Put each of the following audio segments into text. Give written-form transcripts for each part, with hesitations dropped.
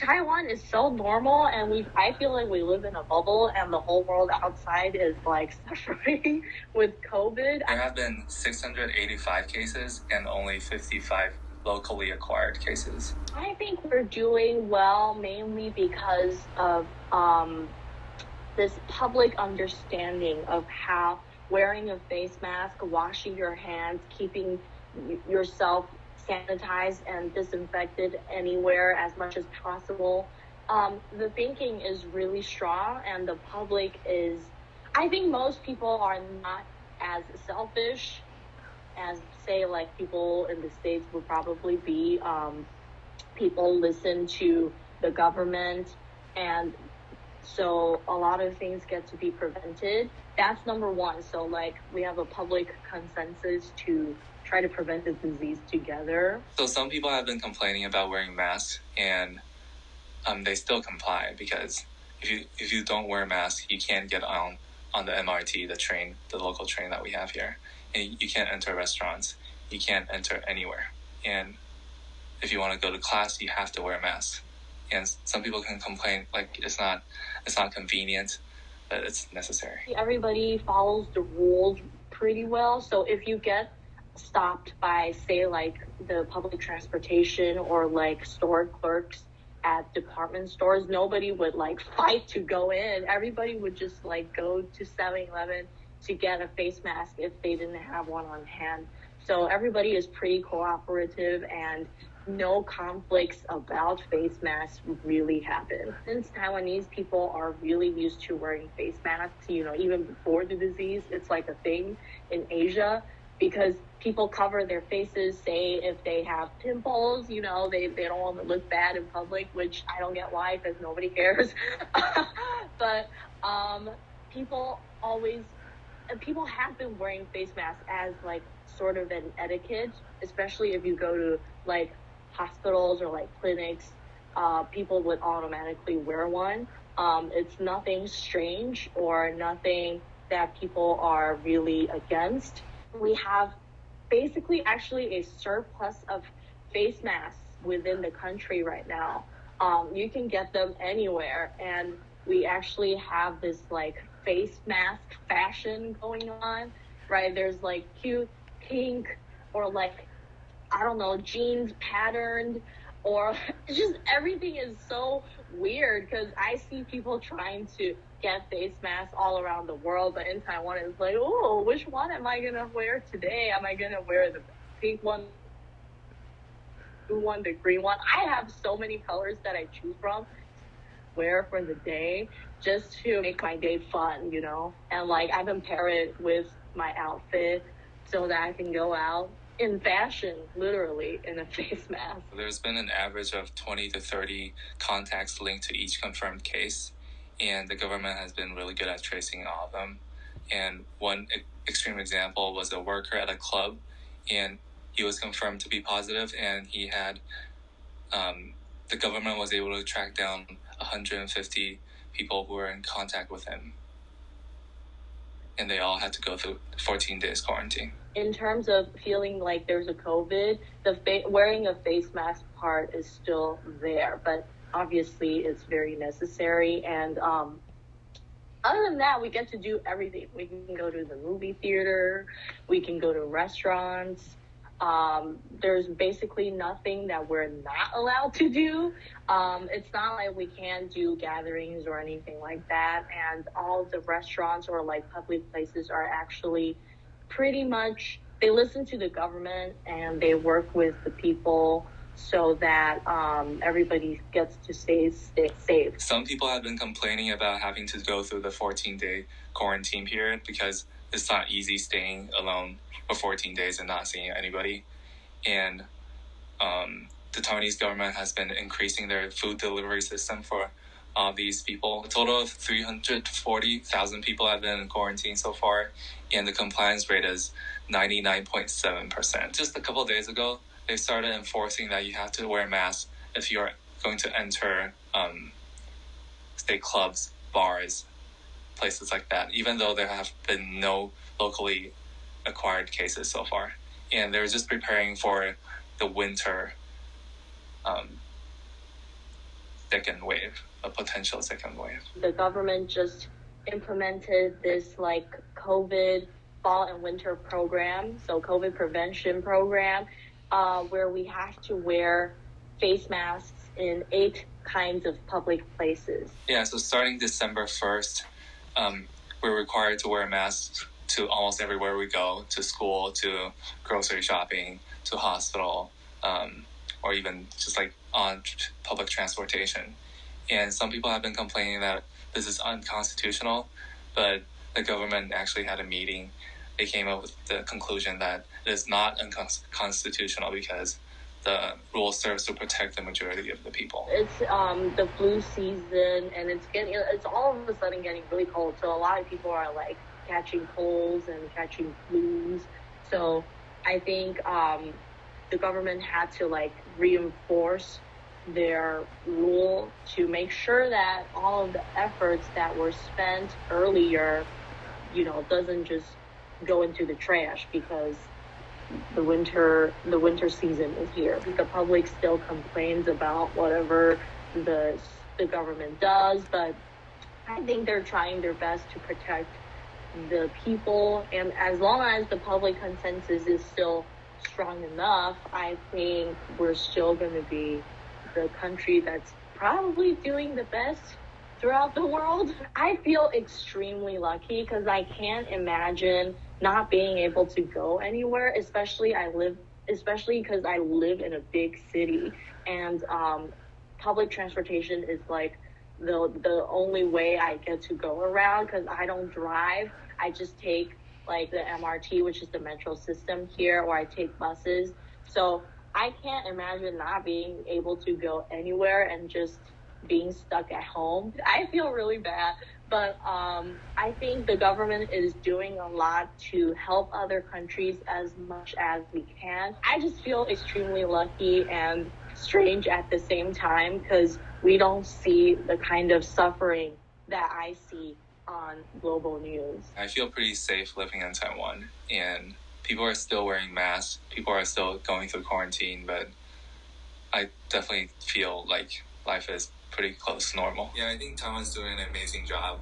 Taiwan is so normal, and I feel like we live in a bubble, and the whole world outside is like suffering with COVID. There have been 685 cases and only 55 locally acquired cases. I think we're doing well, mainly because of this public understanding of how wearing a face mask, washing your hands, keeping yourself sanitized and disinfected anywhere as much as possible. The thinking is really strong, and the public is, I think most people are not as selfish as, say, like people in the States would probably be. People listen to the government, and so a lot of things get to be prevented. That's number one. So like we have a public consensus to try to prevent the disease together. So some people have been complaining about wearing masks, and they still comply, because if you don't wear a mask, you can't get on the MRT, the train, the local train that we have here, and you can't enter restaurants, you can't enter anywhere. And if you want to go to class, you have to wear a mask. And some people can complain like it's not convenient, but it's necessary. Everybody follows the rules pretty well. So if you get stopped by, say, like the public transportation or like store clerks at department stores, nobody would like fight to go in. Everybody would just like go to 7-Eleven to get a face mask if they didn't have one on hand. So everybody is pretty cooperative, and no conflicts about face masks really happen. Since Taiwanese people are really used to wearing face masks, even before the disease, it's like a thing in Asia, because people cover their faces, say if they have pimples, they don't want to look bad in public, which I don't get why, because nobody cares. But people have been wearing face masks as like sort of an etiquette, especially if you go to like hospitals or like clinics. People would automatically wear one. It's nothing strange or nothing that people are really against. We have basically actually a surplus of face masks within the country right now. You can get them anywhere, and we actually have this like face mask fashion going on, right? There's like cute pink or like, I don't know, jeans patterned, or just everything is so weird, because I see people trying to get face masks all around the world, but in Taiwan it's like, oh, which one am I gonna wear today? Am I gonna wear the pink one, the blue one, the green one? I have so many colors that I choose from, wear for the day, just to make my day fun, and like I compare it with my outfit so that I can go out in fashion, literally, in a face mask. There's been an average of 20 to 30 contacts linked to each confirmed case, and the government has been really good at tracing all of them. And one extreme example was a worker at a club, and he was confirmed to be positive, and he had, the government was able to track down 150 people who were in contact with him. And they all had to go through 14 days quarantine. In terms of feeling like there's a COVID, wearing a face mask part is still there, but obviously it's very necessary. And other than that, we get to do everything. We can go to the movie theater, we can go to restaurants. There's basically nothing that we're not allowed to do. It's not like we can't do gatherings or anything like that. And all the restaurants or like public places are actually pretty much, they listen to the government and they work with the people so that everybody gets to stay safe. Some people have been complaining about having to go through the 14-day quarantine period, because it's not easy staying alone for 14 days and not seeing anybody. And the Taiwanese government has been increasing their food delivery system for all these people. A total of 340,000 people have been in quarantine so far, and the compliance rate is 99.7%. Just a couple of days ago, they started enforcing that you have to wear a mask if you're going to enter, say, clubs, bars, places like that, even though there have been no locally acquired cases so far. And they're just preparing for the winter second wave, a potential second wave. The government just implemented this like COVID fall and winter program, so COVID prevention program, where we have to wear face masks in 8 kinds of public places. Yeah, so starting December 1st, we're required to wear masks to almost everywhere we go, to school, to grocery shopping, to hospital, or even just like on public transportation. And some people have been complaining that this is unconstitutional, but the government actually had a meeting. They came up with the conclusion that it is not unconstitutional because the rule serves to protect the majority of the people. It's the flu season, and it's all of a sudden getting really cold. So a lot of people are like catching colds and catching flus. So I think the government had to like reinforce their rule to make sure that all of the efforts that were spent earlier, doesn't just go into the trash because the winter season is here. The public still complains about whatever the government does, but I think they're trying their best to protect the people, and as long as the public consensus is still strong enough, I think we're still going to be the country that's probably doing the best throughout the world. I feel extremely lucky because I can't imagine not being able to go anywhere, especially because I live in a big city, and public transportation is like the only way I get to go around because I don't drive. I just take like the MRT, which is the metro system here, or I take buses. So I can't imagine not being able to go anywhere and just being stuck at home. I feel really bad, but I think the government is doing a lot to help other countries as much as we can. I just feel extremely lucky and strange at the same time because we don't see the kind of suffering that I see on global news. I feel pretty safe living in Taiwan, and people are still wearing masks. People are still going through quarantine, but I definitely feel like life is pretty close to normal. Yeah, I think Taiwan's doing an amazing job,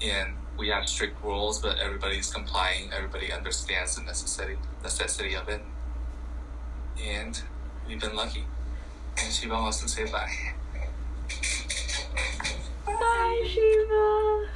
and we have strict rules, but everybody's complying. Everybody understands the necessity of it, and we've been lucky. And Shiva wants to say bye. Bye, Shiva.